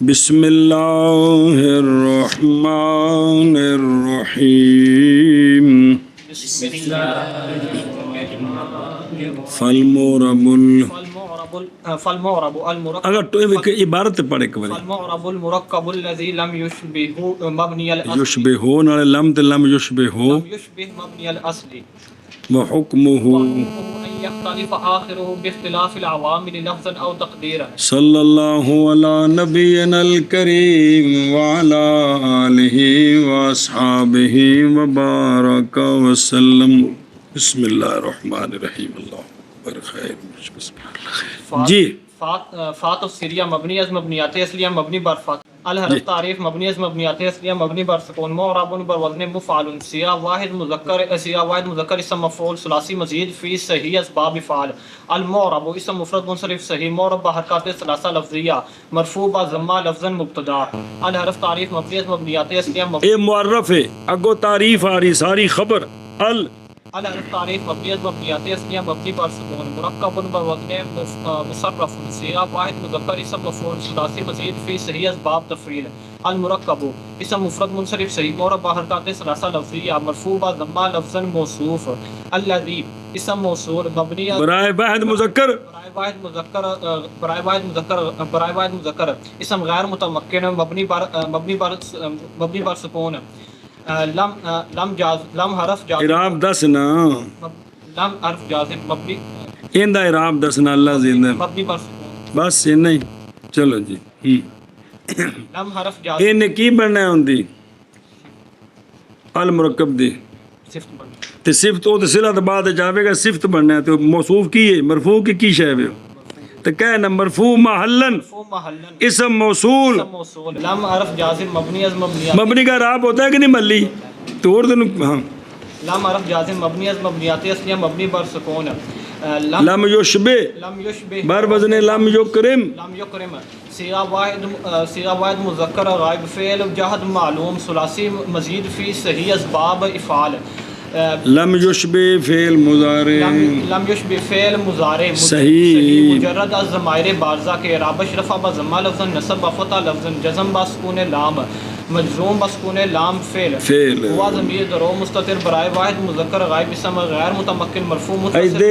بسم اللہ الرحمن الرحیم فالمعرب المركب اگر تو عبارت پڑھے کبھی فالمعرب المركب الذي لم يشبه مبني الاصل یشبہو نالے لم تے لم یشبہو لم يشبه مبني الاصل وحکمہ ان يختلف آخره باختلاف العوامل لفظا او تقديرا صلی اللہ علی نبینا الکریم وعلی آلہ واصحابہ وبارک وسلم بسم اللہ الرحمن الرحیم اللہ برخیر جی فات السریہ مبنی از مبنیات اصلیہ مبنی بر فات الحرف تعریف مبنی از مبنیات اصلیہ مبنی بر سکون معرب بر وزن مفعول سیغہ واحد مذکر اسم مفعول ثلاثی مزید فی صحیح اسباب فعل المعرب اسم مفرد منصرف صحیح معرب بحرکات ثلاثہ لفظیہ مرفوع بضمہ لفظا مبتدا الحرف تعریف مبنی از مبنیات اصلیہ اے معرف ہے اگو تعریف آ رہی ساری خبر الحرف تعریف مبنی از مبنیات اصلیہ مبنی بر سکون مرکب بر وزن مصرف صیغہ واحد مذکر اسم مفعول ثلاثی مزید فی صحیح اسباب تفعیل المرکب اسم مفرد منصرف صحیح معرب بحرکات ثلاثہ لفظیہ مرفوع بضمہ لفظا موصوف الذی اسم موصول مبنی برائے واحد مذکر برائے واحد مذکر اسم غیر متمکن مبنی بر سکون لم حرف جازم اعراب دس نا لم حرف جازم مبنی ایندا اعراب دس نا اللہ زندہ مبنی بر سکون بس نہیں چلو جی لم حرف جازم یہ کی بننا ہوندی المرکب دی صفت بن تے صفت او تے صلہ تے بعد جاوے گا صفت بننا ہے تو موصوف کی ہے مرفوع کی شے ہے تے کہنا مرفوع محلن اسم موصول لم حرف جازم مبنی از مبنیات مبنی کا اعراب ہوتا ہے کہ نہیں ملی تو اور دن ہاں لم حرف جازم مبنی از مبنیات اصلیہ مبنی بر سکون لم یشبہ بر وزن لم یکرم صیغہ واحد مذکر غائب فعل جہد معلوم ثلاثی مزید فی صحیح اسباب افعال لم یشبہ فعل مضارع لم یشبہ فعل مضارع صحیح مجرد از ضمائر بارزہ کے اعراب رفع بضمہ لفظا نصب بفتح لفظا جزم بسکون لام مجزوم بسکون لام فعل ہوا ضمیر درو مستتر برائے واحد مذکر غائب اسم غیر متمکن مرفوع متصل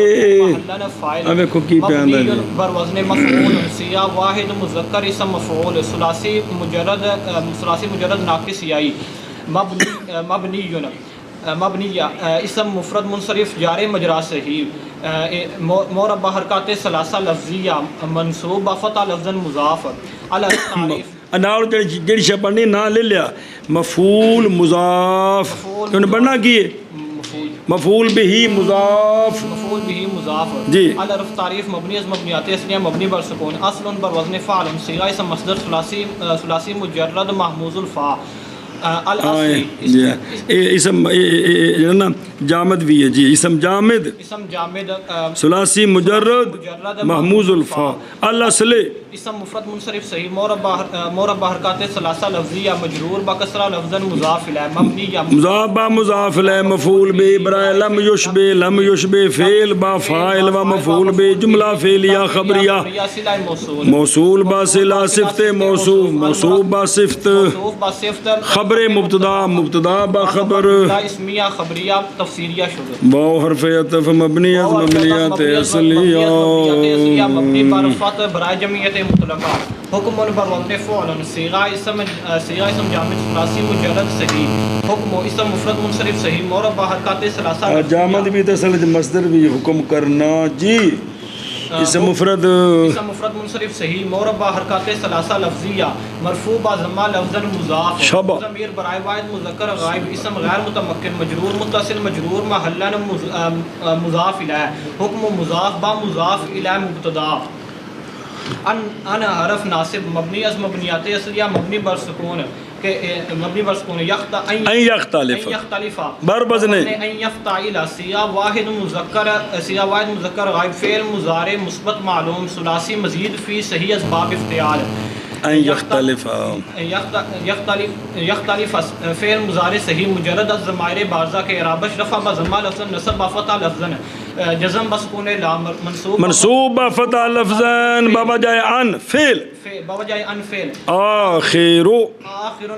محلن فاعل مبنی بر وزن مفعول صیغہ واحد مذکر اسم مفعول ثلاثی مجرد ناقص یائی مبنی اسم مفرد منصرف جار مجرا صحیح معرب بحرکات ثلاثہ لفظیہ منصوب بفتح لفظا مضاف التعریف انار جڑی شے پڑھنی نہ لے لیا مفعول مضاف تو نے پڑھنا کیے مفعول بہی مضاف جی الحرف تعریف مبنی از مبنیات اصلیہ مبنی بر سکون اصل بر وزن فعل صیغہ اسم مصدر ثلاثی مجرد محموز الفاء اسم جامد بھی ہے جی اسم جامد ثلاثی مجرد محموز الفاء الاصل اسم مفرد منصرف صحیح معرب بحرکات ثلاثہ لفظیہ مجرور بکسرہ لفظا مضاف الیہ مبنی مضاف با مضاف الیہ مفعول به برائے لم یشبہ فعل با فاعل و مفعول به جملہ فعلیہ خبریہ موصول با صلہ صفت موصوف با صفت خبر مبتدا با خبر اسمیہ خبریہ تفسیریہ شد با حرف عطف مبنی از مبنیات اصلیہ مبنی پر فتح برائے جمعیت مطلقہ حکم بر وزن فعل صیغہ اسم جامد ثلاثی مجرد صحیح حکم اسم مفرد منصرف صحیح معرب بحرکات ثلاثہ جامد بھی تصل مصدر بھی حکم کرنا جی اسم مفرد منصرف صحیح معرب بحرکات ثلاثہ لفظیہ مرفوع بضمہ لفظا مضاف ضمیر برائے واحد مذکر غائب اسم غیر متمکن مجرور متصل مجرور محلن مضاف الیہ حکم مضاف با مضاف الیہ مبتدا ان حرف ناصب مبنی از مبنیات اصلیہ مبنی بر سکون یختلف بر وزن ان یفتعل صیغہ واحد مذکر غائب فعل مضارع مثبت معلوم ثلاثی مزید فی صحیح اسباب افتعال ان یختلف یختلف فعل مضارع صحیح مجرد از ضمائر بارزہ کے اعرابش رفع بضمہ لفظا نصب بفتح لفظا جزم بسکون لام منصوب فتح لفظاً بوجہ ان فعل بوجہ ان فعل آخر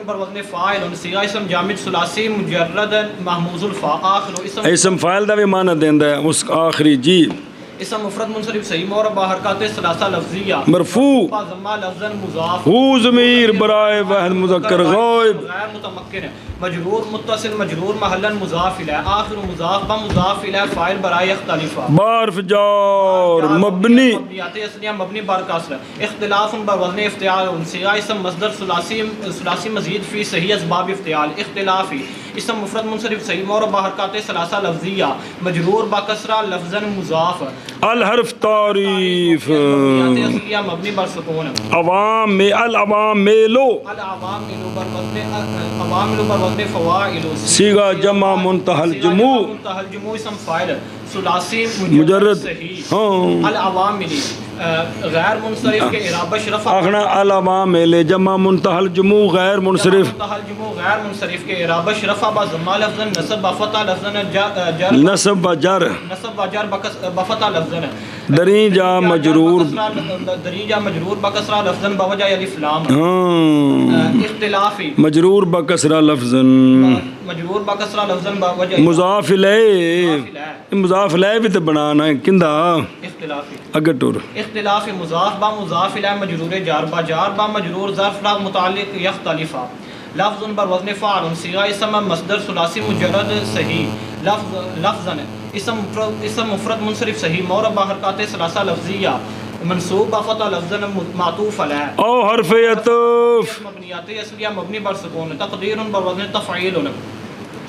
بر وزن فاعل صیغہ اسم جامد ثلاثی مجرد محموز الفاء آخر اسم فاعل دا بھی معنی دیندا ہے اس آخری جی اسم مفرد منصرف صحیح معرب حرکات ثلاثہ لفظیہ مرفوع ضمہ لفظا مضاف ہو ضمیر برائے واحد مذکر غائب غیر متمکن مجرور متصل مجرور محلا مضاف الیہ آخر مضاف بمضاف الیہ فاعل برائے یختلف بارف جار مبنی مبنیات اصلیہ مبنی بر کسر اختلاف بر وزن افتعال صیغہ اسم مصدر ثلاثی مزید فی صحیح اسباب افتعال اختلافی اسم مفرد منصرف صحیح معرب حرکات ثلاثہ لفظیہ مجرور بکسرہ لفظا مضاف الحرف تعریف مبنیات اصلیہ مبنی بر سکون عوام میں العوام میلو العوامل بر وزن فواعل صیغہ جمع منتہى الجموع منتہى الجموع اسم فاعل ثلاثی مجرد صحیح ہاں العوامل غیر منصرف کے اعرابش رفع اخنا العوامل جمع منتہى الجموع غیر منصرف منتہى الجموع غیر منصرف کے اعرابش رفع بضمہ لفظا نصب بفتح لفظا جر نصب بجر نصب بجر بفتح لفظا درینجا مجرور درینجا مجرور بکسرہ لفظا بوجہ الف لام اختلافی مجرور بکسرہ لفظا مجرور بکسرہ لفظا بوجہ مضاف الیہ مضاف الیہ بھی تو بنانا ہے کندہ اختلافی اگر ٹور اختلاف مضاف با مضاف الیہ مجرور جار با جار با مجرور ظرف را متعلق یختلفا لفظ بر وزن فاعل صیغہ اسم مصدر ثلاثی مجرد صحیح لفظا اسم مفرد منصرف صحیح معرب حرکات ثلاثہ لفظیہ منصوب بفتح لفظا معطوف علیہ او حرف عطف مبنیات اصلیہ مبنی بر سکون تقدیر بر وزن تفعیل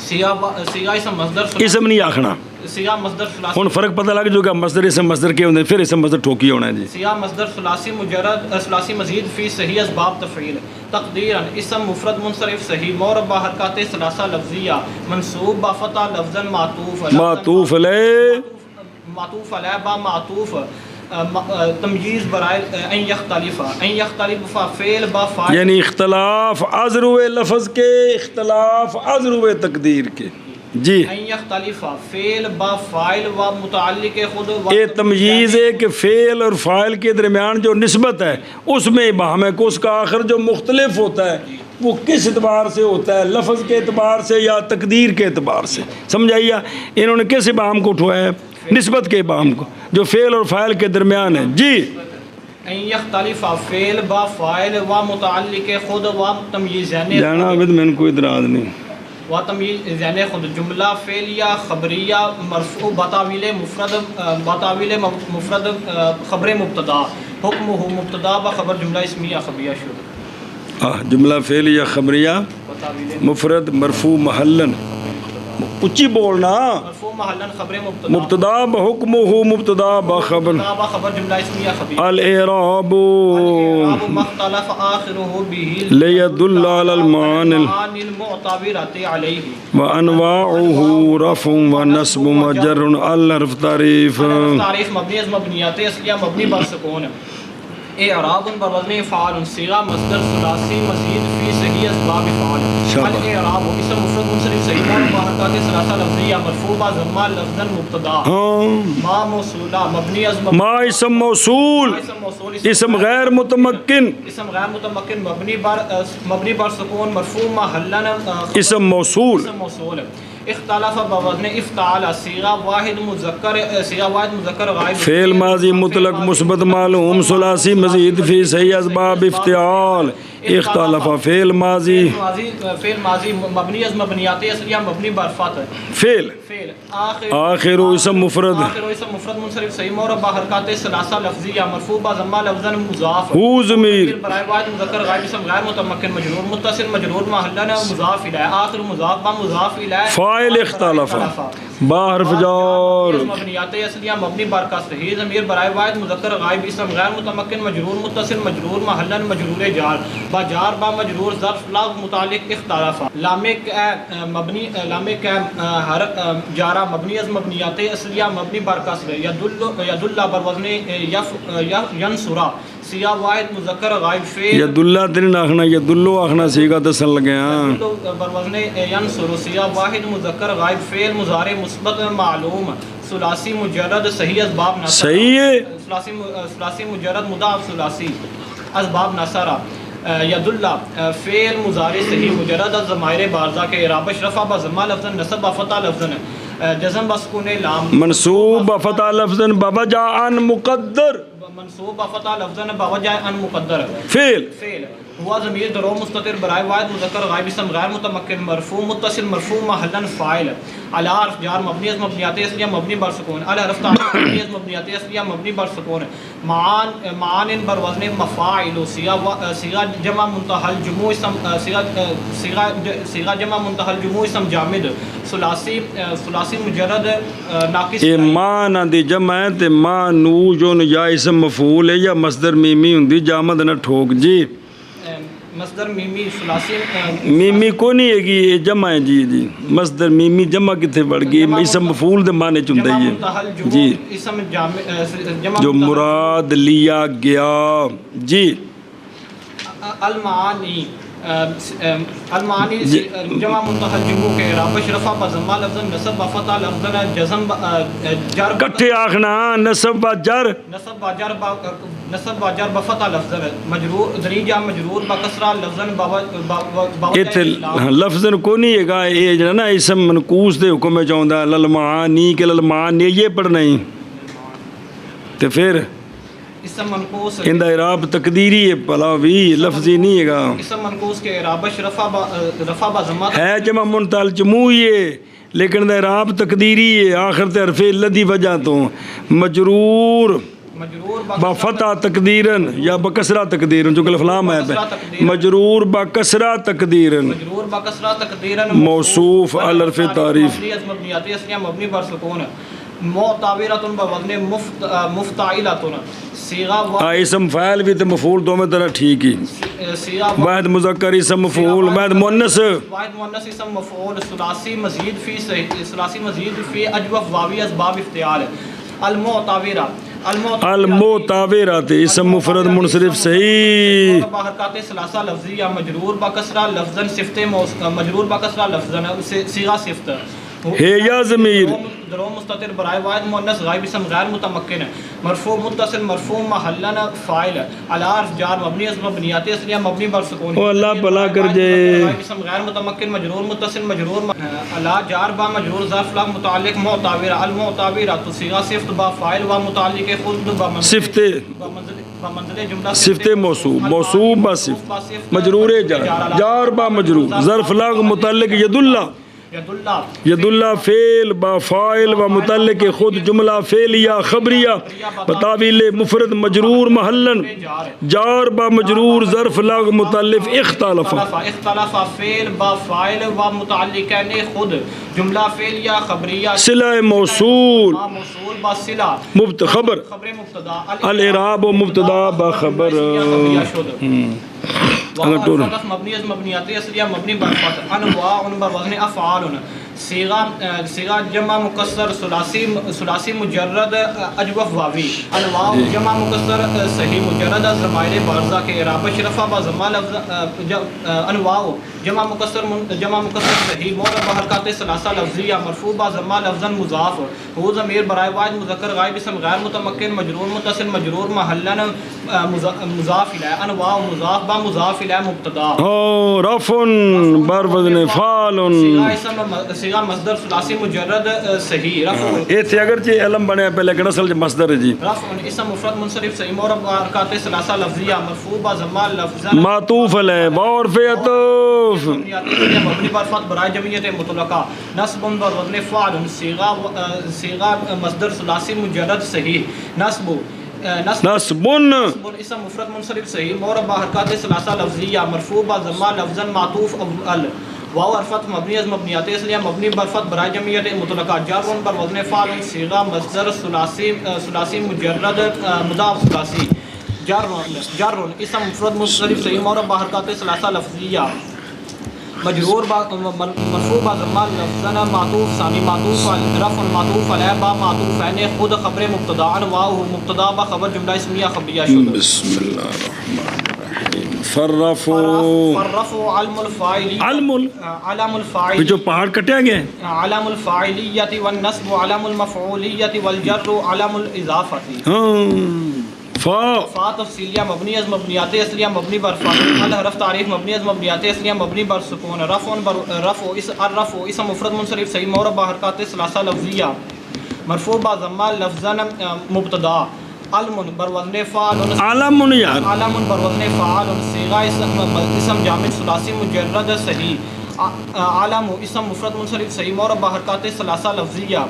صیغہ اسم مصدر اسم نہیں آخنا صیغہ مصدر ثلاثی ہن فرق پتہ لگ جو کہ مصدر اسم مصدر کے ہوندے پھر اسم مصدر ٹھوکی ہونا ہے جی صیغہ مصدر ثلاثی مجرد ثلاثی مزید فی صحیح اسباب تفعیل تقدیرا اسم مفرد منصرف صحیح معرب حرکات ثلاثہ لفظیہ منصوب بفتح لفظا معطوف علیہ با معطوف تمجیز برائے ان یختلف فعل با فاعل یعنی اختلاف عذرو لفظ کے اختلاف عذرو تقدیر کے جی ان یختلف فعل با فاعل و متعلق خود یہ تمجیز ہے کہ فعل اور فاعل کے درمیان جو نسبت ہے اس میں ابہام ہے کہ اس کا آخر جو مختلف ہوتا ہے وہ کس اعتبار سے ہوتا ہے لفظ کے اعتبار سے یا تقدیر کے اعتبار سے سمجھائیے انہوں نے کس ابہام کو اٹھوایا ہے نسبت کے ابہام کو جو فعل اور فاعل کے درمیان ہے جی ان یختلف فعل با فاعل و متعلق خود و تمییز جانا عبد میں ان کو ادراز نہیں و تمییز یعنی خود جملہ فعلیہ خبریہ مرفوع بتاویل مفرد خبر مبتدا حکمہ مبتدا و خبر جملہ اسمیہ خبریہ شروع جملہ فعلیہ خبریہ مفرد مرفوع محلن اچھی بولنا مرفوع محلن خبر مبتدا بحکمہ مبتدا بخبر جملہ اسمیہ خبریہ الاعراب مختلف آخرہ به لیدل علی المعانی المعتبرۃ علیہ وانواعہ رفع ونصب وجر الحرف تعریف مبنی از مبنیات اصلیہ مبنی بر سکون اعراب بر وزن فعال صیغہ مصدر ثلاثی مزید فی صحیح اسباب فعال الاعراب اسم مفرد منصرف صحیح معرب حرکات ثلاثہ لفظیہ مرفوع ضمہ لفظا مبتدا ما موصولہ مبنی از ما اسم موصول اسم غیر متمکن مبنی بر سکون مرفوع محلا اسم موصول اختلاف بوزن افتعال صیغہ واحد مذکر غائب فعل ماضی مطلق مثبت معلوم ثلاثی مزید فی صحیح اسباب افتعال اختلاف فعل ماضی مبنی از مبنیات اصلیہ مبنی بر فتح فعل آخر اسم مفرد منصرف صحیح معرب حرکات ثلاثہ لفظیہ مرفوع ضمہ لفظا مضاف ہو ضمیر برائے واحد مذکر غائب اسم غیر متمکن مجرور متصل مجرور محلا مضاف الیہ آخر مضاف با مضاف الیہ فاعل اختلاف با حرف جار مبنیات اصلیہ مبنی بر کسر ہی ضمیر برائے واحد مذکر غائب اسم غیر متمکن مجرور متصل مجرور محلا مجرور جار با جار با مجرور ظرف لفظ متعلق اختلاف لام مبنی ہر جارہ مبنی از مبنیات اصلیہ مبنی بر کسر یدل بر وزن ینصرا سیغہ واحد مذکر غائب فعل ید اللہ ترین آخنا ید اللہ آخنا سیگا دسن لگے ہاں بروزن ینصر سیغہ واحد مذکر غائب فعل مضارع مثبت معلوم ثلاثی مجرد صحیح اسباب نصر صحیح ہے ثلاثی مجرد مضاعف ثلاثی اسباب نصر ید اللہ فعل مضارع صحیح مجرد از ضمائر بارزہ کے اعرابش رفع بضمہ لفظاً نصب بفتح لفظاً جزم بسکون لام منصوب بفتح لفظاً بوجہ ان مقدر منصوب بفتح لفظاً بوجہ ان مقدر فعل فعل ہوا ضمیر درو مستتر برائے واحد مذکر غائب اسم غیر متمکن مرفوع متصل مرفوع محلا فاعل علی حرف جار مبنی از مبنیات اصلیہ مبنی بر سکون علی حرف تعریف مبنی از مبنیات اصلیہ مبنی بر سکون معان بر وزن مفاعل صیغہ جمع منتہی الجموع اسم صیغہ جمع منتہی الجموع اسم جامد ثلاثی مجرد ناقص اے ماں نہ دی جمع ہے تے ماں نو جو یا اسم مفعول ہے یا مصدر میمی ہوں دی جامد نہ ٹھوک جی مصدر میمی ثلاثی میمی کو نہیں ہے گی یہ جمع ہے جی جی مصدر میمی جمع کتے پڑ گئی اسم مفعول دے معنی چندہ یہ جی اسم جمع جو مراد لیا گیا جی المعانی المعانی جمع منتہی الجموع کے اعرابش رفع بضمہ لفظاً نصب بفتح لفظاً جزم جر کٹھے آخنا نصب و جر نصب باجر بفتح لفظاً مجرور دریجہ مجرور بکسرہ لفظاً ایتھے لفظاً کو نہیں ہے گا یہ جو نا اسم منقوص دے حکم میں چاہتا للمعانی کے للمعانی یہ پڑھنا ہی تو پھر اسم منقوص اندہ اعراب تقدیری ہے پلا بھی لفظی نہیں ہے گا اسم منقوص کے اعرابش رفع بضمہ ہے جمع منتہی الجموع ہے لیکن دا اعراب تقدیری ہے آخر تے حرف لدی وجہ تو مجرور بفتح تقدیرن یا بکسرہ تقدیرن جو کہ الفلام ہے مجرور بکسرہ تقدیرن موصوف الرف تعریف مبنی بر سکون معتبرۃ بوزن مفتعلۃ صیغہ اسم فاعل بھی تے مفعول دو میں طرح ٹھیک ہی واحد مذکر اسم مفعول واحد مؤنث اسم مفعول ثلاثی مزید فی اجوف واوی اسباب افتعال المعتبرہ المعتبرات اسم مفرد منصرف صحیح حرکات ثلاثہ لفظیہ مجرور بکسرہ لفظاً صفت مجرور بکسرہ لفظاً صیغہ صفت ہے یا ضمیر درو مستتر برائے واحد مؤنث غائب اسم غیر متمکن مرفوع متصل مرفوع محلا فاعل علی حرف جار مبنی از مبنیات اصلیہ مبنی بر سکون او اللہ بلا کر جے اسم غیر متمکن مجرور متصل مجرور علی جار با مجرور ظرف لا متعلق معتبر المعتبرہ صیغہ صفت با فاعل و متعلق خود با صفت صفت موصوف موصوف با صفت مجرور جار با مجرور ظرف لا متعلق ید اللہ ید اللہ فعل با فاعل و متعلق خود جملہ فعلیہ خبریہ بتاویل مفرد مجرور محلن جار با مجرور ظرف لاغ متعلق اختلف فعل با فاعل و متعلق خود جملہ فعلیہ خبریہ صلہ موصول با صلہ خبر الاعراب و مبتدا با خبر مبنی از مبنیات اصلیہ مبنی بر فتح انواع بر وزن افعال صیغہ جمع مکسر ثلاثی مجرد اجوف واوی انواع جمع مکسر صحیح مجرد از ضمائر بارزہ کے اعرابش رفع بضمہ لفظ انواع جمع مکسر صحیح مورب بحرکات ثلاثہ لفظیہ مرفوع بضمہ لفظا مضاف ہو ضمیر برائے واحد مذکر غائب اسم غیر متمکن مجرور متصل مجرور محلا مضاف الیہ انواع مضاف با مضاف الیہ مبتدا رفع بر وزن فعال صیغہ مصدر ثلاثی مجرد صحیح رفع یہ تھے اگرچہ علم بنے پہ لیکن اصل مصدر ہے جی رفع اسم مفرد منصرف صحیح مورب بحرکات ثلاثہ لفظیہ مرفوع بضمہ لفظا معطوف علیہ بعرف عطوف مبنی بر فتح برائے جمعیت مطلقہ نصب بر وزن فعل صیغہ مصدر ثلاثی مجرد صحیح نصب اسم مفرد منصرف صحیح مورب بحرکات ثلاثہ لفظیہ مرفوع بضمہ لفظا معطوف اول واو حرفت مبنی از مبنیات اصلیہ مبنی بر فتح برائے جمعیت مطلقہ جر بر وزن فعل صیغہ مصدر ثلاثی مجرد مضاف ثلاثی جر اسم مفرد منصرف صحیح مورب بحرکات ثلاثہ لفظیہ مجرور مرفوع با ضمہ لفظاً معطوف ثانی معطوف رفع معطوف علیہ با معطوف عین خود خبر مبتدا واو مبتدا با خبر جملہ اسمیہ خبریہ شد. بسم اللہ الرحمن الرحیم. فرفو علم الفاعلی علم الفاعلی جو پہاڑ کٹیا گیا ہے. علم الفاعلیت والنصب علم المفعولیت والجر علم الاضافت. فا تفصیلیہ مبنی از مبنیات اصلیہ مبنی بر فتح. الحرف تعریف مبنی از مبنیات اصلیہ مبنی بر سکون. رفع اسم مفرد منصرف صحیح مربع حرکات ثلاثہ لفظیہ مرفوع با ضمہ لفظاً مبتدا. علم بر وزن فاعل علم یار علم بر وزن فاعل صیغہ اسم جامد ثلاثی مجرد صحیح. علم اسم مفرد منصرف صحیح مربع حرکات ثلاثہ لفظیہ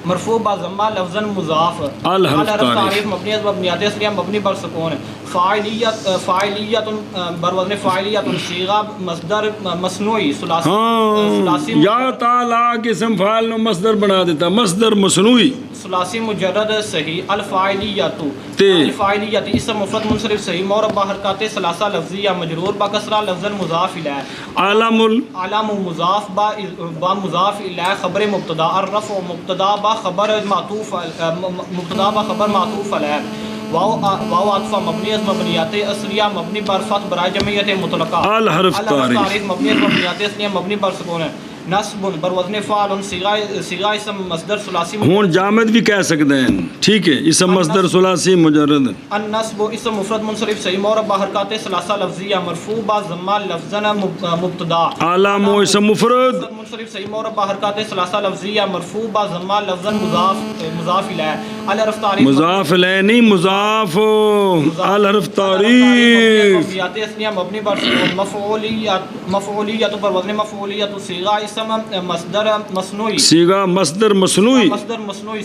مرفوع با ضمہ لفظاً مضاف. الحرف تعریف مبنی از مبنیات اصلیہ مبنی بر سکون. فاعلیت بر وزن فاعلیت صیغہ مصدر مصنوعی ثلاثی یا تعالی کے اسم فاعل نو مصدر بنا دیتا مصدر مصنوعی ثلاثی مجرد صحیح. الفاعلیت اسم مفرد منصرف صحیح مربع حرکات ثلاثہ لفظیہ مجرور با کسرہ لفظاً مضاف الیہ. علم مضاف با مضاف الیہ خبر مبتدا. الرفع مبتدا با خبر معطوف مبتدا با خبر معطوف علیہ. واو عطف مبنی از مبنیات اصلیہ مبنی بر فتح برائے جمعیت مطلقہ. الحرف تعریف مبنی از مبنیات اصلیہ مبنی بر سکون. نصب بر وزن فاعل صیغہ اسم مصدر ثلاثی ہون جامد بھی کہہ سکتے ہیں ٹھیک ہے اسم مصدر ثلاثی مجرد. النصب اسم مفرد منصرف صحیح مربع حرکات ثلاثہ لفظیہ مرفوع با ضمہ لفظاً مبتدا. علم اسم مفرد منصرف صحیح مربع حرکات ثلاثہ لفظیہ مرفوع با ضمہ لفظاً مضاف الیہ. الحرف تعریف مضاف الیہ نہیں مضاف. الحرف تعریف مبنی بر مفعولیت بر وزن مفعولیت صیغہ مصدر مصنوعی صیغہ مصدر مصنوعی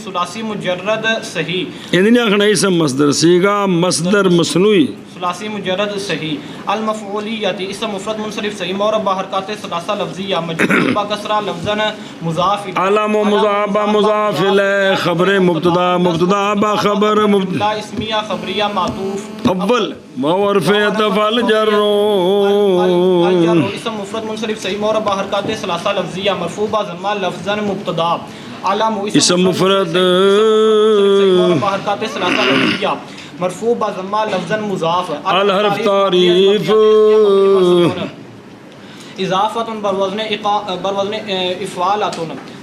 ثلاثی مجرد صحیح. یہ نہیں آخنا اسم مصدر صیغہ مصدر مصنوعی ثلاثی مجرد صحیح. المفعولیت اسم مفرد منصرف صحیح مربع حرکات ثلاثہ لفظیہ مجرور با کسرہ لفظاً مضاف. علم و مضاف با مضاف الیہ خبر مبتدا مبتدا با خبر جملہ اسمیہ خبریہ معطوف. اول وحرف عطف الجر اسم مفرد منصرف صحیح مربع حرکات ثلاثہ لفظیہ مرفوع با ضمہ لفظاً مبتدا. علم اسم مفرد مربع حرکات ثلاثہ لفظیہ مرفوع با ضمہ لفظاً مضاف. الحرف تعریف اضافت بر وزن افعالۃ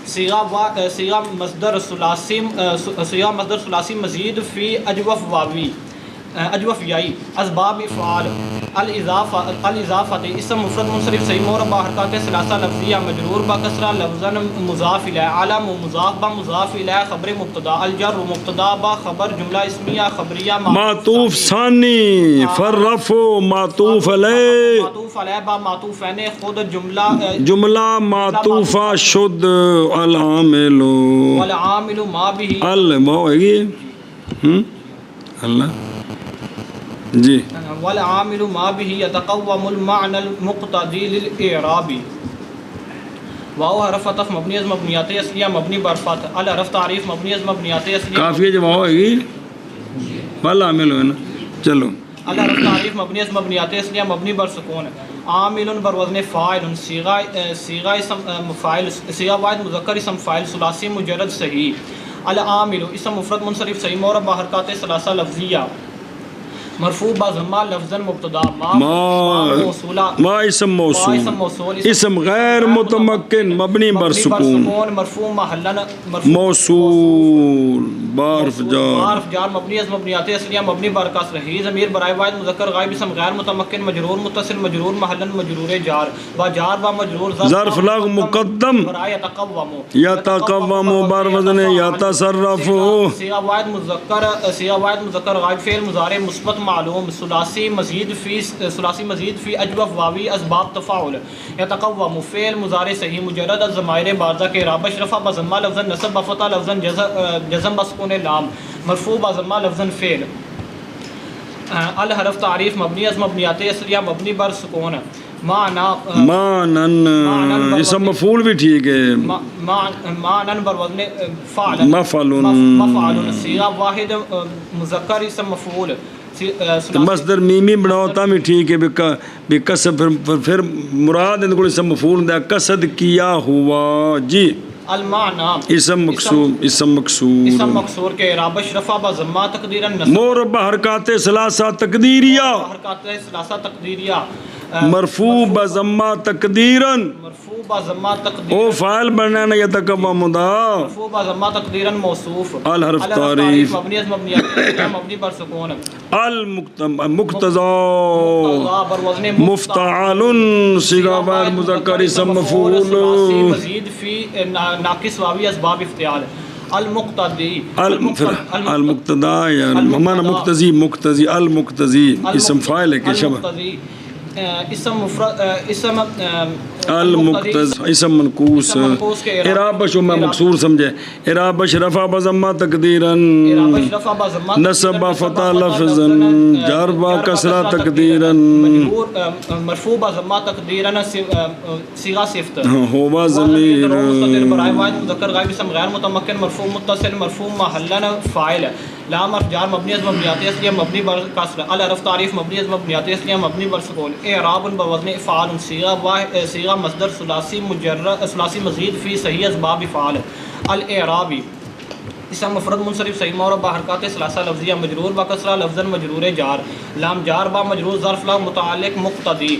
صیغہ مصدر ثلاثی مزید فی اجوف یائی اسباب افعال. الاضافت اسم مفرد منصرف صحیح مربع حرکات ثلاثہ لفظیہ مجرور با کسرہ لفظاً مضاف الیہ. علم مضاف با مضاف الیہ خبر مبتدا. الجر مبتدا با خبر جملہ اسمیہ خبریہ معطوف ثانی. فرف معطوف علیہ معطوف علیہ با معطوف عین خود جملہ معطوفہ شد. العامل والعامل ما به المو ہے یہ اللہ جی. والعامل ما به يتقوم المعنى المقتضي للإعراب. واو حرف عطف مبنی از مبنیات اصلیہ مبنی بر فتح. الحرف تعریف مبنی از مبنیات اصلیہ کافی ہے جب واو ہے گی بل عامل ہوئے نا. چلو الحرف تعریف مبنی از مبنیات اصلیہ مبنی بر سکون. عامل بر وزن فاعل صیغہ اسم فاعل صیغہ واحد مذکر اسم فاعل ثلاثی مجرد صحیح. العامل اسم مفرد منصرف صحیح مربع حرکات ثلاثہ لفظیہ مرفوع با ضمہ لفظاً مبتدا. ما اسم موصول اسم غیر متمکن مبنی بر سکون مرفوع محلاً موصول بارف جار مبنی از مبنیات اصلیہ مبنی بر کسر. ہی ضمیر برائے واحد مذکر غائب اسم غیر متمکن مجرور متصل مجرور محلاً مجرور جار و جار با مجرور ظرف لغ مقدم برائے یتقوم بر وزن یتصرف. صیغہ واحد مذکر غائب فعل مضارع مثبت معلوم ثلاثی مزید فی اجوف واوی اسباب تفاعل. یتقوم فعل مضارع صحیح مجرد از ضمائر بارزہ کے اعراب رفع بضمہ لفظا نصب بفتح لفظا جزم بسکون لام مرفوع بضمہ لفظا فعل. الحرف تعریف مبنی از مبنیات اصلیہ مبنی بر سکون. معنن اسم مفعول بھی ٹھیک ہے. معنن بر وزن فعل مفعول صیغہ واحد مذکر اسم مفعول تو مصدر میمی بناؤ تا بھی ٹھیک ہے، بے قصد پھر مراد ان کو اسم مفعول دیا قصد کیا ہوا. جی المعنی اسم مقصور، اسم مقصور، اسم مقصور کے اعراب رفع با ضمہ تقدیرا نصب مربع حرکات ثلاثہ تقدیریہ، حرکات ثلاثہ تقدیریہ مرفوع بضمہ تقدیرا، مرفوع با ضمہ او تقدیرا فاعل بننا نہ یتکبہ مضاف، مرفوع با ضمہ تقدیرا موصوف الحرف تعریف، مبنی از مبنیات مبنی بر سکون المقتضى بر وزن مفتعل صیغہ فاعل مذکر اسم مفعول، ثلاثی مزید فی ناقص واوی اسباب افتعال المقتدی المقتدا یا معنی مقتضی، مقتضی المقتضی اسم فاعل ہے کہ شبہ المقتدی اسم مفرد اسم المقتضی اسم منقوص، اعراب بش میں مقصور سمجھے، اعراب بش رفع بضمہ تقدیرا، نصب فتح لفظا، جر و کسرہ تقدیرا، مرفوع بضمہ تقدیرا صیغہ صفت ہوا ضمیر برائے واحد مذکر غائب اسم غیر متمکن مرفوع متصل مرفوع محلا فاعل لام حرف جار مبنی از مبنیات اصلیہ مبنی بر کسر الحرف تعریف مبنی از مبنیات اصلیہ مبنی بر سکون اعراب بوزن افعال صیغہ مصدر ثلاثی مجرد ثلاثی مزید فی صحیح اسباب افعال الاعرابی اسم مفرد منصرف صحیح مربع حرکات ثلاثہ لفظیہ مجرور با کسرہ لفظا مجرور جار لام جار با مجرور ظرف لا متعلق مقتدی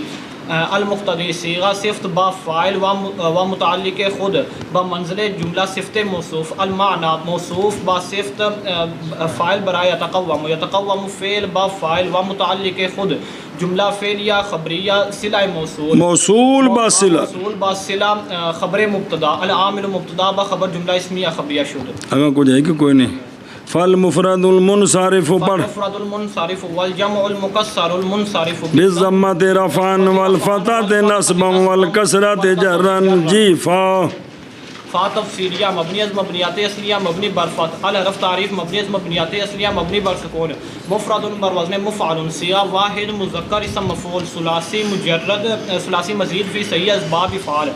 المقتدی صیغہ صفت با فاعل و متعلق خود با منزل جملہ صفت موصوف المعنی موصوف با صفت فاعل برائے یتقوم یتقوم فعل با فاعل و متعلق خود جملہ فعلیہ خبریہ صلہ موصول با صلہ موصول با صلہ خبر مبتدا العامل مبتدا با خبر جملہ اسمیہ خبریہ شد. اگر کو جائے کہ کوئی نہیں فالمفرد المنصرف پڑھ فالمفرد المنصرف والجمع المکسر المنصرف بالضمۃ رفعا والفتحۃ نصبا والکسرۃ جرا. جی فا تفسیریہ مبنی از مبنیات اصلیہ مبنی بر فتح الحرف تعریف مبنی از مبنیات اصلیہ مبنی بر سکون مفرد بر وزن مفعل صیغہ واحد مذکر اسم مفعول ثلاثی مجرد ثلاثی مزید فی صحیح اسباب افعال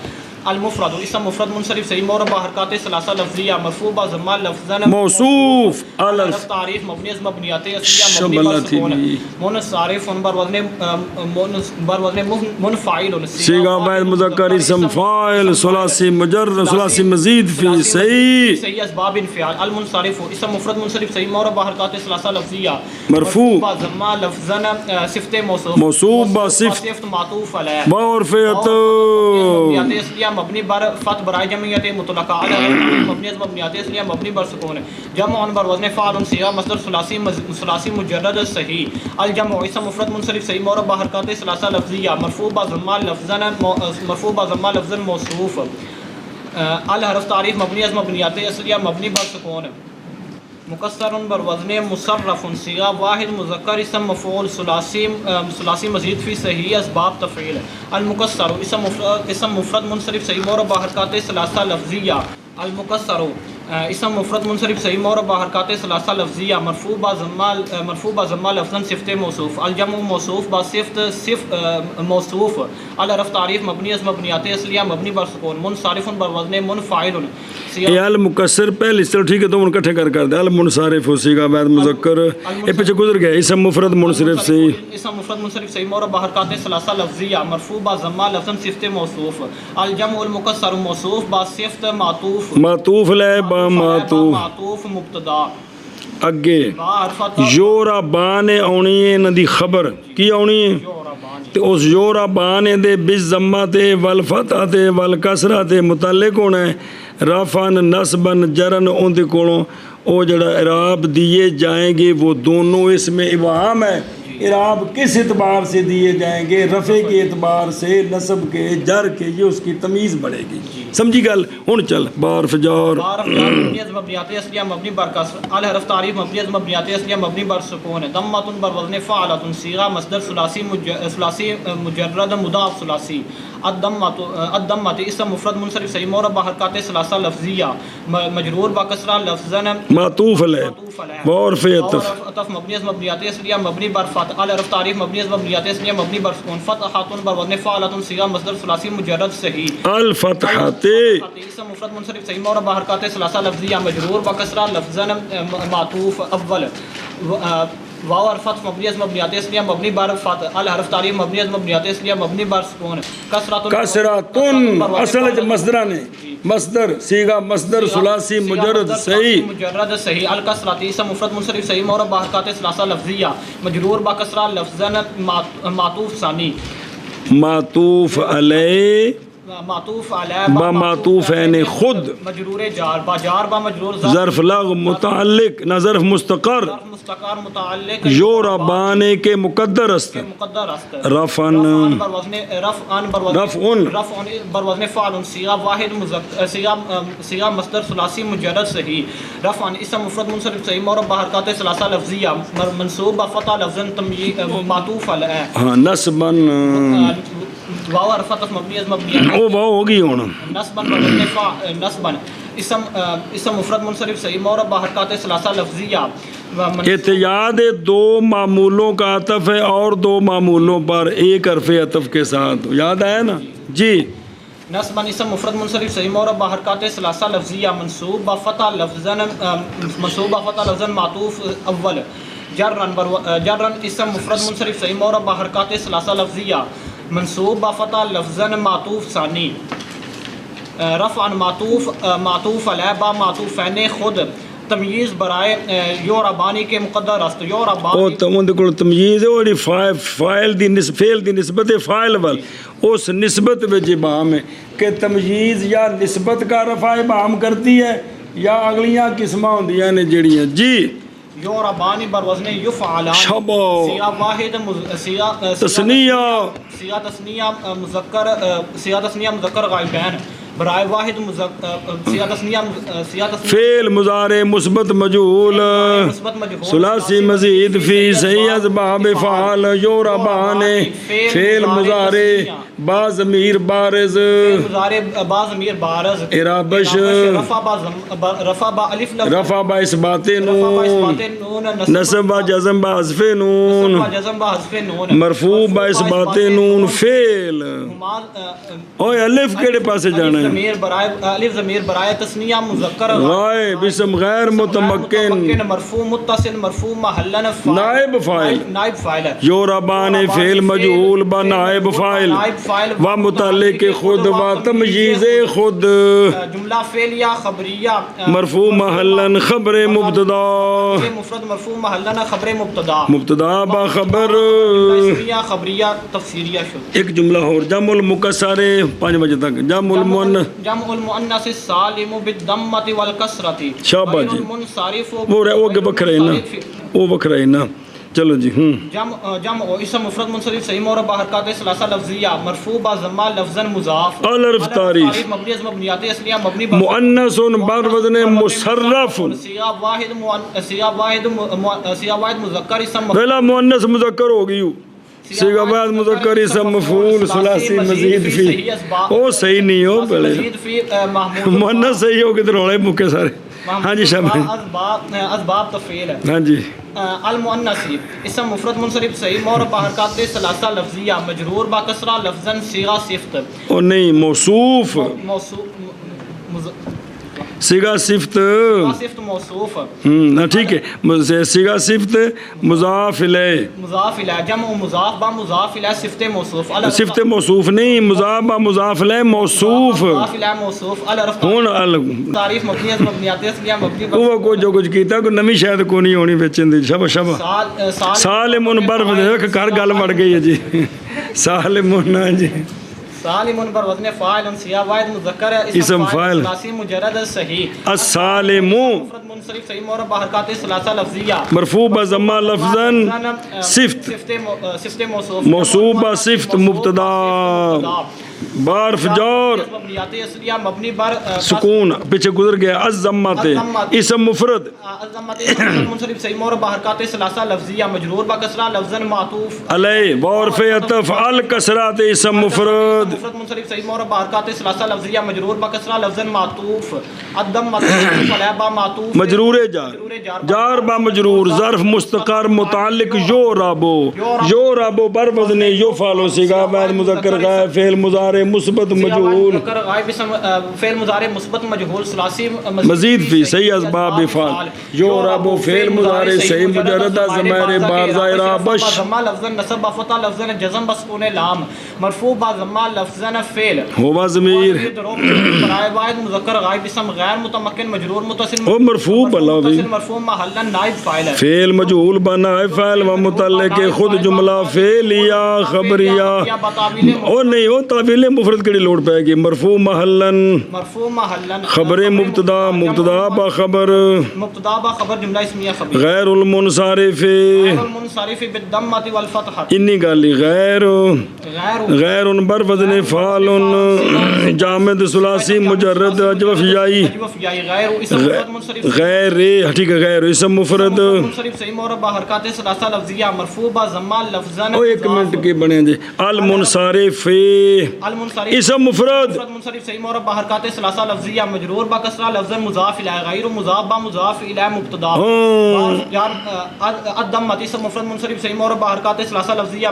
المفرد اسم مفرد منصرف صحیح مربع حرکات ثلاثہ لفظیہ مرفوع با ضمہ لفظا موصوف الحرف تعریف مبنی از مبنیات اصلیہ مبنی بر سکون منصرف بر وزن منفعل صیغہ فاعل مذکر اسم فاعل ثلاثی مجرد ثلاثی مزید فی صحیح اسباب انفعال المنصرف اسم مفرد منصرف صحیح مربع حرکات ثلاثہ لفظیہ مرفوع با ضمہ لفظا صفت موصوف با صفت معطوف علیہ بعرفیت مبنی بر فتح برائے جمعیت مطلقہ مبنی از مبنیات اصلیہ مبنی بر سکون جمع بر وزن فاعل صیغہ مصدر ثلاثی مجرد صحیح الجمع اسم مفرد منصرف صحیح مربع حرکات ثلاثہ لفظیہ مرفوع با ضمہ لفظا موصوف الحرف تعریف مبنی از مبنیات اصلیہ مبنی بر سکون مکسر بر وزن مصرف صیغہ واحد مذکر اسم مفعول ثلاثی مزید فی صحیح اسباب تفعیل المکسر اسم مفرد منصرف صحیح مربع حرکات ثلاثہ لفظیہ المکسر اسم مفرد منصرف صحیح مربع حرکات ثلاثہ لفظیہ مرفوع با ضمہ لفظا صفت موصوف الجمع موصوف با صفت موصوف الحرف تعریف مبنی از مبنیات اصلیہ مبنی بر سکون منصرف بر وزن منفعل یہ المکسر پہلے چلو ٹھیک ہے تو اکٹھے کر دے المنصرف صیغہ بعد مذکر یہ پیچھے گزر گیا اسم مفرد منصرف صحیح اسم مفرد منصرف صحیح مربع حرکات ثلاثہ لفظیہ مرفوع با ضمہ لفظا صفت موصوف الجمع المکسر موصوف با صفت معطوف لے با معطوف مبتدا اگے یورا بانے آنی ہے نا دی خبر کی آنی ہے تے اس یورا بانے دے بالضمہ تے والفتح تے والکسرہ تے متعلق ہونا ہے رفعن نصبن جرن ان دے کولوں او جڑا اعراب دیے جائیں گے وہ دونوں اس میں ابہام ہے اعراب کس اعتبار سے دیے جائیں گے رفع کے اعتبار سے نصب کے جر کے یہ اس کی تمیز بڑھے گی سمجھی گل ہن چل بارف جار مبنی از مبنیات اصلیہ مبنی بر کسر الحرف تعریف مبنی از مبنیات اصلیہ مبنی بر سکون ضمۃ بر وزن فعلۃ صیغہ مصدر ثلاثی مجرد مضاف ثلاثی الضمۃ اسم مفرد منصرف صحیح مربع حرکات ثلاثہ لفظیہ مجرور با کسرہ لفظا معطوف علیہ وعرف عطف مبنی از مبنیات اصلیہ مبنی بر فتح الحرف تعریف مبنی از مبنیات اصلیہ مبنی بر سکون فتحۃ بر وزن فعلۃ صیغہ مصدر ثلاثی مجرد صحیح الفتحۃ اسم مفرد منصرف صحیح مربع حرکات ثلاثہ لفظیہ مجرور با کسرہ لفظا معطوف اول واو حرف عطف مبنی از مبنیات اسمیہ مبنی بر فتح الحرف تعریف مبنی از مبنیات اسمیہ مبنی بر سکون کسراتن اصل مصدر نے مصدر صیغہ مصدر ثلاثی مجرد صحیح مجرد صحیح الکسرات اسم مفرد منصرف صحیح معرب با حرکات ثلاثہ لفظیہ مجرور با کسرہ لفظاً معطوف ثانی معطوف علیہ معطوف علیہ با معطوف یعنی خود مجرور جار با جار با مجرور ظرف لغو متعلق نہ ظرف مستقر مستقر متعلق یوربانے کے مقدر است مقدر است رفعن بر وزن رفعن بر وزن فعل صیغہ واحد مذکر صیغہ مصدر ثلاثی مجرد صحیح رفعن اسم مفرد منصرف صحیح معرب با حرکات ثلاثہ لفظیہ منصوب با فتح لفظاً تمییز معطوف علیہ ہاں نصبن واو حرف عطف مبنی از مبنی او واو ہوگی ہونا نصبن بر وزن نصبن اسم مفرد منصرف صحیح معرب با حرکات ثلاثہ لفظیہ احتیاط دو معمولوں کا عطف ہے اور دو معمولوں پر ایک حرف عطف کے ساتھ یاد آیا نا جی نصبن اسم مفرد منصرف صحیح معرب با حرکات ثلاثہ لفظیہ منصوب با فتح لفظاً معطوف اول جرن اسم مفرد منصرف صحیح معرب با حرکات ثلاثہ لفظیہ منصوب با فتح لفظاً معطوف ثانی رفعا معطوف علیہ با معطوفین خود تمییز برائے یوربانی کے مقدر است او تمند کو تمییز ہے اور فاعل دی فعل دی نسبت فاعل ول اس نسبت وچ ابہام ہے کہ تمییز یا نسبت کا رفع ابہام کرتی ہے یا اگلیاں قسماں ہوندیاں نے جڑیاں جی یوربانی بر وزن یفعلان صیغہ واحد صیغہ تثنیہ مذکر غائبین برائے واحد فعل مضارع مثبت مجہول ثلاثی مزید فی صحیح از باب فعال یوربان فعل مضارع با ضمیر بارز ارابش رفع با اثبات نون نصب با جزم با حذف نون مرفوع با اثبات نون فعل اوے الف کیڑے پاسے جانا ہے الف ضمیر برائے تثنیہ مذکر غائب اسم غیر متمکن مرفوع متصل مرفوع محلا نائب فاعل یوربان فعل مجہول با نائب فاعل و متعلق خود و تمییز خود جملہ فعلیہ خبریہ مرفوع محلا خبر مبتدا مفرد مرفوع محلا خبر مبتدا با خبر خبریہ تفسیریہ شد ایک جملہ اور جمع المکسر 5 بجے تک جمع المؤنث السالم بالضمۃ والکسرۃ شاباش جی منصرف وہ بکرے نا وہ بکرے نا چلو جی جمع اسم مفرد منصرف صحیح معرب با حرکات ثلاثہ لفظیہ مرفوع با ضمہ لفظاً مضاف الف تعریف مبنی از مبنیات اصلیہ مبنی مؤنث بر وزن مصرف صیغہ واحد مذکر اسم پہلا مؤنث مذکر ہو گئی صیغہ واحد مذکر اسم مفعول ثلاثی مزید فی او صحیح نہیں ہو پہلے مؤنث صحیح ہو کدھر ہوڑے مکے سارے ہاں جی شاباش اسباب تفعیل ہاں جی المؤنث اسم مفرد منصرف صحیح معرب با حرکات ثلاثہ لفظیہ مجرور با کسرہ لفظاً صیغہ صفت او نہیں موصوف صیغہ صفت موصوف ٹھیک ہے صیغہ صفت مضاف الیہ جمع مضاف با مضاف الیہ صفت موصوف صفت موصوف نہیں مضاف با مضاف الیہ موصوف ہن تعریف مبنی از مبنیات اصلیہ مبنی وہ کو جو کچھ کیتا کوئی نویں شاید کو نہیں ہونی وچ دی شاباش سالمن بر وزن گھر گل بڑھ گئی ہے جی سالمن جی سالمن بر وزن فاعل صیغہ واحد مذکر اسم فاعل ثلاثی مجرد صحیح السالم مفرد منصرف صحیح معرب با حرکات ثلاثہ لفظیہ مرفوع بضمہ لفظاً صفت موصوف با صفت مبتدا بارف جور مبنی بر سکون پیچھے گزر گیا الضمت اسم مفرد منصرف صحیح معرب با حرکات ثلاثہ لفظیہ مجرور با کسرہ لفظاً معطوف علیہ وعرف عطف الکسرات اسم مفرد مفرد منصرف صحیح معرب با حرکات ثلاثہ لفظیہ مجرور با کسرہ لفظاً معطوف الضمۃ علیہ با معطوف مجرور جار با مجرور ظرف مستقر متعلق یورابو بر وزن یفعل صیغہ واحد مذکر غائب فعل مضارع مضارع مثبت مجهول مذکر غائب اسم فعل مضارع مثبت مجهول ثلاثی مزید فی صحیح اسباب فعل یعرب فعل مضارع صحیح مجرد ضمیر بارزہ اعرابش ضمہ لفظ نصب با فتح لفظ جزم بسکون لام مرفوع با ضمہ لفظ فعل ہوا ضمیر برائے واحد مذکر غائب اسم غیر متمکن مجرور متصل وہ مرفوع بلا بھی مرفوع محلا نائب فاعل ہے فعل مجهول بنائب فاعل و متعلق خود جملہ فعلیہ خبریہ اور نہیں وہ تعویل مفرد کڑی لوڑ پائے گی مرفوع محلا مرفوع محلا خبر مبتدا مبتدا با خبر مبتدا با خبر جملہ اسمیہ خبر غیر المنصرف المنصرف بالضمۃ والفتحہ انی گالی غیر غیر بر وزن فعل جامد ثلاثی مجرد اجوف یائی غیر اسم مفرد منصرف غیر ٹھیک ہے غیر اسم مفرد منصرف صحیح مربع حرکات ثلاثہ لفظیہ مرفوع با ضمہ لفظاً او ایک منٹ کے بنے جی المنصرف المنصرف اسم مفرد منصرف صحیح مربع حرکات ثلاثہ لفظیہ مجرور با کسرہ لفظاً مضاف الیہ غیر مضاف با مضاف الیہ مبتدا الضمۃ اسم مفرد منصرف صحیح مربع حرکات ثلاثہ لفظیہ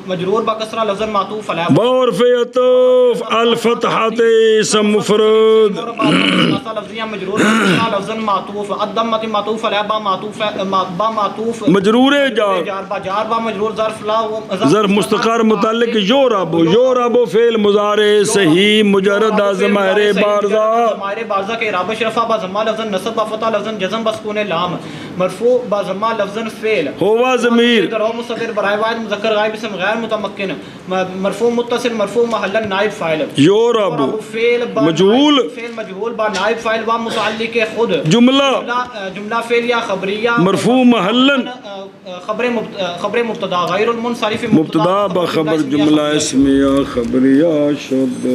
مجرور با کسرہ لفظاً معطوف علیہ بورف یطوف الفتحات اسم مفرد ثلاثہ لفظیہ مجرور با کسرہ لفظاً معطوف الضمۃ معطوف علیہ با معطوف مجرور جار جار با مجرور ظرف لا ظرف مستقر متعلق یعرب فعل مضارع صحیح مجرد ضمیر بارزہ ضمیر بارزہ کے اعراب رفع با ضمہ لفظ نصب با فتح لفظ جزم بسکون لام مرفوع با ضمہ لفظ فعل ہوا ضمیر درو مستتر برائے واحد مذکر غائب اسم غیر متمکن مرفوع متصل مرفوع محلا نائب فاعل یعرب فعل مجهول فعل مجهول با نائب فاعل و متعلق خود جملہ جملہ فعلیہ خبریہ مرفوع محلا خبر مبتدا غیر المنصرف مبتدا بخبر جملہ اسمیہ خبریہ شد